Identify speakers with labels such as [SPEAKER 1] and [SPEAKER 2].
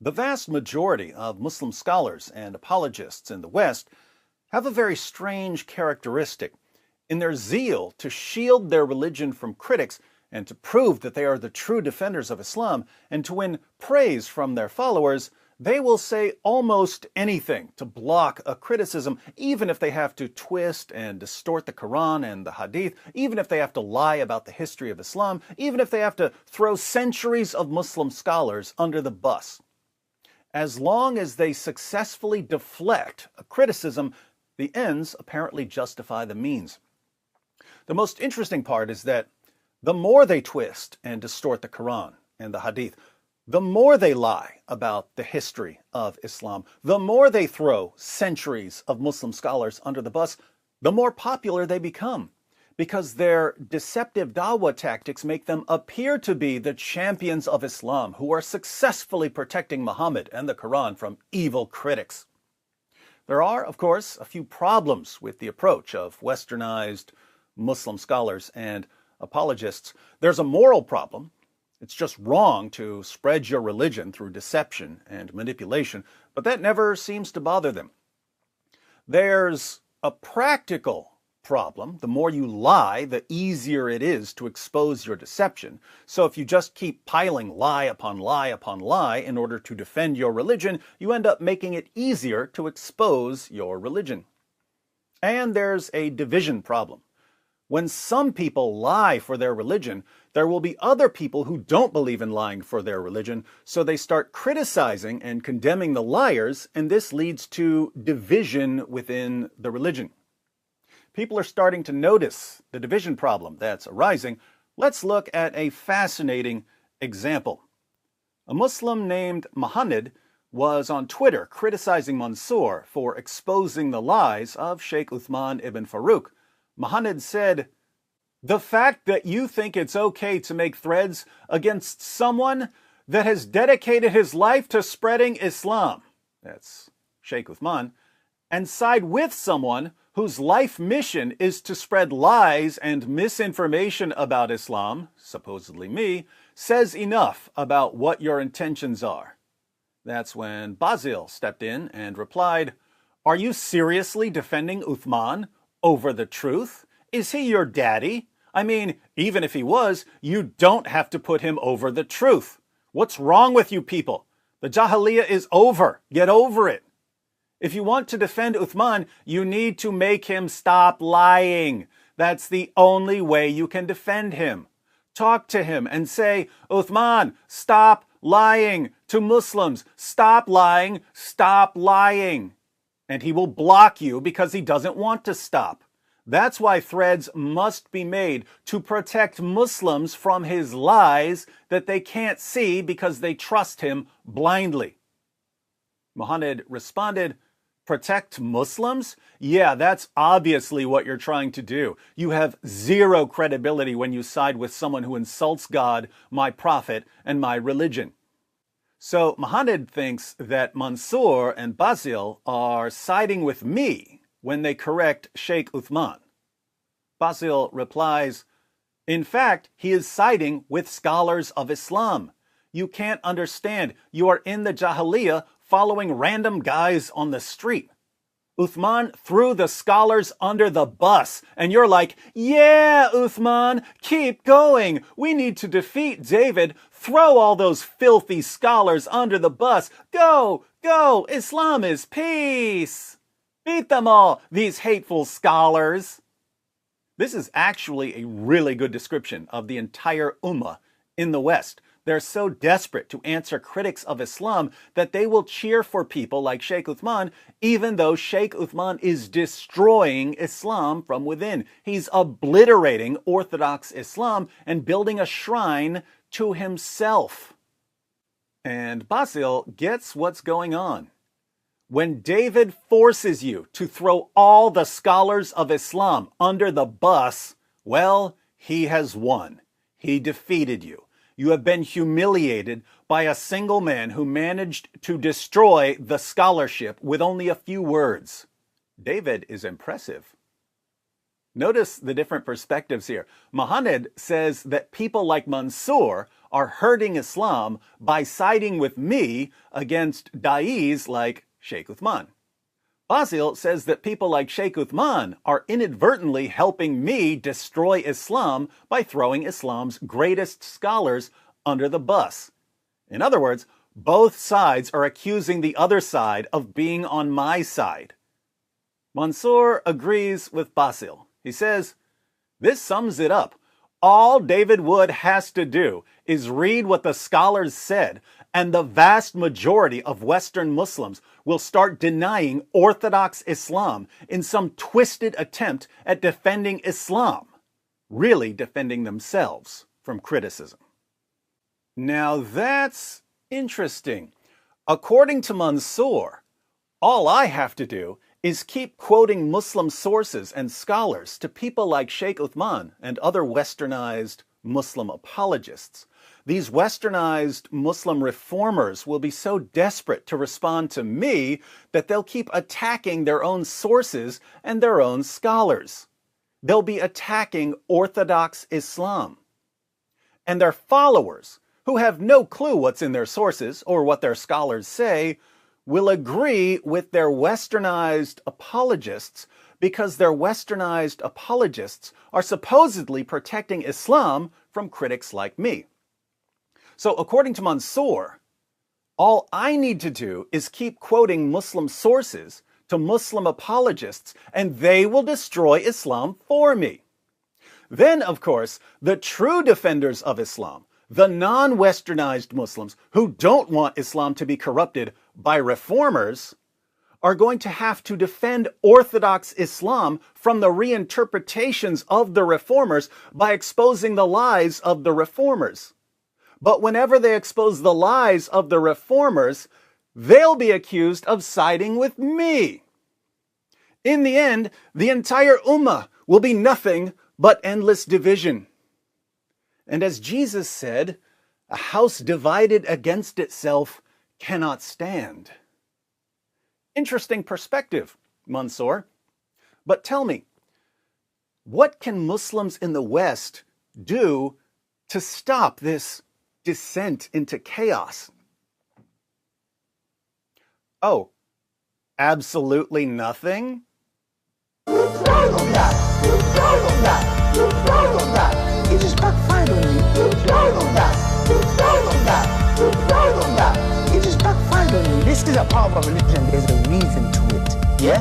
[SPEAKER 1] The vast majority of Muslim scholars and apologists in the West have a very strange characteristic. In their zeal to shield their religion from critics and to prove that they are the true defenders of Islam and to win praise from their followers, they will say almost anything to block a criticism, even if they have to twist and distort the Quran and the Hadith, even if they have to lie about the history of Islam, even if they have to throw centuries of Muslim scholars under the bus. As long as they successfully deflect a criticism, the ends apparently justify the means. The most interesting part is that the more they twist and distort the Quran and the Hadith, the more they lie about the history of Islam, the more they throw centuries of Muslim scholars under the bus, the more popular they become, because their deceptive dawah tactics make them appear to be the champions of Islam who are successfully protecting Muhammad and the Quran from evil critics. There are, of course, a few problems with the approach of westernized Muslim scholars and apologists. There's a moral problem. It's just wrong to spread your religion through deception and manipulation, but that never seems to bother them. There's a practical problem. The more you lie, the easier it is to expose your deception. So if you just keep piling lie upon lie upon lie in order to defend your religion, you end up making it easier to expose your religion. And there's a division problem. When some people lie for their religion, there will be other people who don't believe in lying for their religion, so they start criticizing and condemning the liars, and this leads to division within the religion. People are starting to notice the division problem that's arising. Let's look at a fascinating example. A Muslim named Muhammad was on Twitter criticizing Mansour for exposing the lies of Sheikh Uthman ibn Farouk. Muhammad said, "The fact that you think it's okay to make threads against someone that has dedicated his life to spreading Islam," that's Sheikh Uthman, "and side with someone whose life mission is to spread lies and misinformation about Islam, supposedly me, says enough about what your intentions are." That's when Basil stepped in and replied, "Are you seriously defending Uthman over the truth? Is he your daddy? I mean, even if he was, you don't have to put him over the truth. What's wrong with you people? The Jahiliyyah is over. Get over it. If you want to defend Uthman, you need to make him stop lying. That's the only way you can defend him. Talk to him and say, Uthman, stop lying to Muslims. Stop lying. Stop lying. And he will block you because he doesn't want to stop. That's why threads must be made to protect Muslims from his lies that they can't see because they trust him blindly." Muhammad responded, "Protect Muslims? Yeah, that's obviously what you're trying to do. You have zero credibility when you side with someone who insults God, my prophet, and my religion." So Muhammad thinks that Mansour and Basil are siding with me when they correct Sheikh Uthman. Basil replies, "In fact, he is siding with scholars of Islam. You can't understand. You are in the Jahiliyyah following random guys on the street. Uthman threw the scholars under the bus, and you're like, yeah, Uthman, keep going. We need to defeat David. Throw all those filthy scholars under the bus. Go, go, Islam is peace. Beat them all, these hateful scholars." This is actually a really good description of the entire Ummah in the West. They're so desperate to answer critics of Islam that they will cheer for people like Sheikh Uthman, even though Sheikh Uthman is destroying Islam from within. He's obliterating Orthodox Islam and building a shrine to himself. And Basil gets what's going on. When David forces you to throw all the scholars of Islam under the bus, well, he has won. He defeated you. You have been humiliated by a single man who managed to destroy the scholarship with only a few words. David is impressive. Notice the different perspectives here. Mohanad says that people like Mansour are hurting Islam by siding with me against da'is like Sheikh Uthman. Basil says that people like Sheikh Uthman are inadvertently helping me destroy Islam by throwing Islam's greatest scholars under the bus. In other words, both sides are accusing the other side of being on my side. Mansour agrees with Basil. He says, this sums it up. All David Wood has to do is read what the scholars said, and the vast majority of Western Muslims will start denying Orthodox Islam in some twisted attempt at defending Islam, really defending themselves from criticism. Now that's interesting. According to Mansour, all I have to do is keep quoting Muslim sources and scholars to people like Sheikh Uthman and other westernized Muslim apologists. These westernized Muslim reformers will be so desperate to respond to me that they'll keep attacking their own sources and their own scholars. They'll be attacking Orthodox Islam. And their followers, who have no clue what's in their sources or what their scholars say, will agree with their westernized apologists because their westernized apologists are supposedly protecting Islam from critics like me. So according to Mansour, all I need to do is keep quoting Muslim sources to Muslim apologists, and they will destroy Islam for me. Then, of course, the true defenders of Islam, the non-westernized Muslims who don't want Islam to be corrupted by reformers, are going to have to defend Orthodox Islam from the reinterpretations of the reformers by exposing the lies of the reformers. But whenever they expose the lies of the reformers, they'll be accused of siding with me. In the end, the entire ummah will be nothing but endless division. And as Jesus said, a house divided against itself cannot stand. Interesting perspective, Mansour. But tell me, what can Muslims in the West do to stop this descent into chaos? Oh, absolutely nothing?
[SPEAKER 2] It just backfired on me. It just backfired on me. This is a part of our religion. There's a reason to it. Yeah?